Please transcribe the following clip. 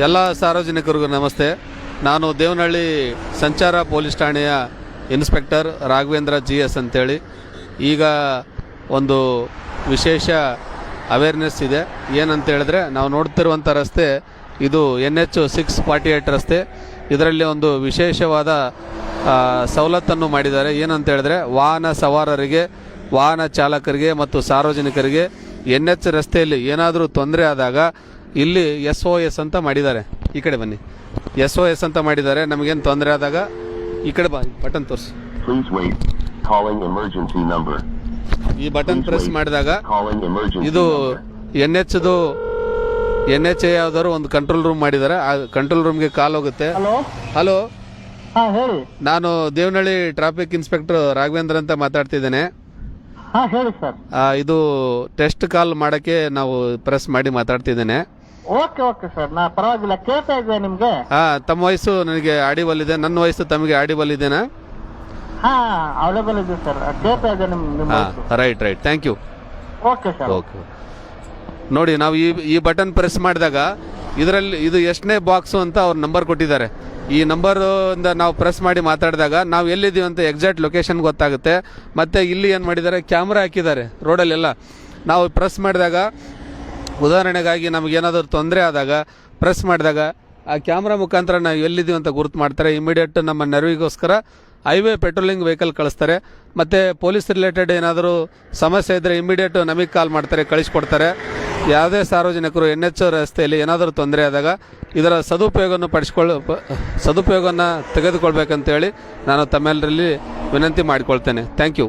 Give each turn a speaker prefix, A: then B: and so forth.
A: ಎಲ್ಲ ಸಾರ್ವಜನಿಕರಿಗೂ ನಮಸ್ತೆ. ನಾನು ದೇವನಹಳ್ಳಿ ಸಂಚಾರ ಪೊಲೀಸ್ ಠಾಣೆಯ ಇನ್ಸ್ಪೆಕ್ಟರ್ ರಾಘವೇಂದ್ರ GS ಅಂತೇಳಿ. ಈಗ ಒಂದು ವಿಶೇಷ ಅವೇರ್ನೆಸ್ ಇದೆ. ಏನಂತ ಹೇಳಿದ್ರೆ, ನಾವು ನೋಡ್ತಿರುವಂಥ ರಸ್ತೆ ಇದು NH 648 ರಸ್ತೆ. ಇದರಲ್ಲಿ ಒಂದು ವಿಶೇಷವಾದ ಸವಲತ್ತನ್ನು ಮಾಡಿದ್ದಾರೆ. ಏನಂತ ಹೇಳಿದ್ರೆ, ವಾಹನ ಸವಾರರಿಗೆ, ವಾಹನ ಚಾಲಕರಿಗೆ ಮತ್ತು ಸಾರ್ವಜನಿಕರಿಗೆ NH ರಸ್ತೆಯಲ್ಲಿ ಏನಾದರೂ ತೊಂದರೆ ಆದಾಗ ಇಲ್ಲಿ SOS ಅಂತ ಮಾಡಿದ್ದಾರೆ. ಈ ಕಡೆ ಬನ್ನಿ, SOS ಅಂತ ಮಾಡಿದ್ದಾರೆ. ನಮಗೇನು ತೊಂದರೆ ಆದಾಗ ಈ ಕಡೆ ಬಾ, ಬಟನ್ ತೋರಿಸಿ. ಈ ಬಟನ್ ಪ್ರೆಸ್ ಮಾಡಿದಾಗ ಇದು NH ಯಾವ್ದಾದ್ರು ಒಂದು ಕಂಟ್ರೋಲ್ ರೂಮ್ ಮಾಡಿದ್ದಾರೆ. ಆ ಕಂಟ್ರೋಲ್ ರೂಮ್ಗೆ ಕಾಲ್ ಹೋಗುತ್ತೆ. ಹಲೋ,
B: ಹೇಳಿ.
A: ನಾನು ದೇವನಹಳ್ಳಿ ಟ್ರಾಫಿಕ್ ಇನ್ಸ್ಪೆಕ್ಟರ್ ರಾಘವೇಂದ್ರ ಅಂತ ಮಾತಾಡ್ತಿದ್ದೇನೆ.
B: ಹೇಳಿ ಸರ್.
A: ಇದು ಟೆಸ್ಟ್ ಕಾಲ್ ಮಾಡಕ್ಕೆ ನಾವು ಪ್ರೆಸ್ ಮಾಡಿ ಮಾತಾಡ್ತಿದ್ದೇನೆ.
B: ಓಕೆ ಓಕೆ ಸರ್, ನಾ ಪರವಾಗಿಲ್ಲ, ಕೇಳ್ತಾ ಇದ್ದೆ ನಿಮ್ಗೆ.
A: ತಮ್ಮ ವಯಸ್ಸು ನನಗೆ ಆಡಿಬಲ್ ಇದೆ, ನನ್ನ ವಯಸ್ಸು ತಮಗೆ ಆಡಿಬಲ್ ಇದೆನಾ?
B: ಅವೈಲೇಬಲ್ ಇದೆ ಸರ್, ಕೇಳ್ತಾ ಇದ್ದೆ ನಿಮ್ಮ
A: right, thank you.
B: Okay sir.
A: Okay, ನೋಡಿ, ನಾವು ಈ ಬಟನ್ ಪ್ರೆಸ್ ಮಾಡಿದಾಗ ಇದರಲ್ಲಿ ಇದು ಎಷ್ಟನೇ ಬಾಕ್ಸು ಅಂತ ಅವ್ರ ನಂಬರ್ ಕೊಟ್ಟಿದ್ದಾರೆ. ಈ ನಂಬರಿಂದ ನಾವು ಪ್ರೆಸ್ ಮಾಡಿ ಮಾತಾಡಿದಾಗ ನಾವು ಎಲ್ಲಿದ್ದೀವಿ ಅಂತ ಎಕ್ಸಾಕ್ಟ್ ಲೊಕೇಶನ್ ಗೊತ್ತಾಗುತ್ತೆ. ಮತ್ತು ಇಲ್ಲಿ ಏನು ಮಾಡಿದ್ದಾರೆ, ಕ್ಯಾಮ್ರಾ ಹಾಕಿದ್ದಾರೆ ರೋಡಲ್ಲೆಲ್ಲ. ನಾವು ಪ್ರೆಸ್ ಮಾಡಿದಾಗ, ಉದಾಹರಣೆಗಾಗಿ ನಮಗೇನಾದರೂ ತೊಂದರೆ ಆದಾಗ ಪ್ರೆಸ್ ಮಾಡಿದಾಗ ಆ ಕ್ಯಾಮ್ರಾ ಮುಖಾಂತರ ನಾವು ಎಲ್ಲಿದ್ದೀವಿ ಅಂತ ಗುರುತು ಮಾಡ್ತಾರೆ. ಇಮಿಡಿಯೇಟ್ ನಮ್ಮ ನೆರವಿಗೋಸ್ಕರ ಹೈವೇ ಪೆಟ್ರೋಲಿಂಗ್ ವೆಹಿಕಲ್ ಕಳಿಸ್ತಾರೆ. ಮತ್ತು ಪೊಲೀಸ್ ರಿಲೇಟೆಡ್ ಏನಾದರೂ ಸಮಸ್ಯೆ ಇದ್ದರೆ ಇಮಿಡಿಯೇಟ್ ನಮಗೆ ಕಾಲ್ ಮಾಡ್ತಾರೆ, ಕಳಿಸ್ಕೊಡ್ತಾರೆ. ಯಾವುದೇ ಸಾರ್ವಜನಿಕರು NH ರಸ್ತೆಯಲ್ಲಿ ಏನಾದರೂ ತೊಂದರೆ ಆದಾಗ ಇದರ ಸದುಪಯೋಗವನ್ನು ತೆಗೆದುಕೊಳ್ಬೇಕಂತೇಳಿ ನಾನು ತಮ್ಮೆಲ್ಲರಲ್ಲಿ ವಿನಂತಿ ಮಾಡಿಕೊಳ್ತೇನೆ. Thank you.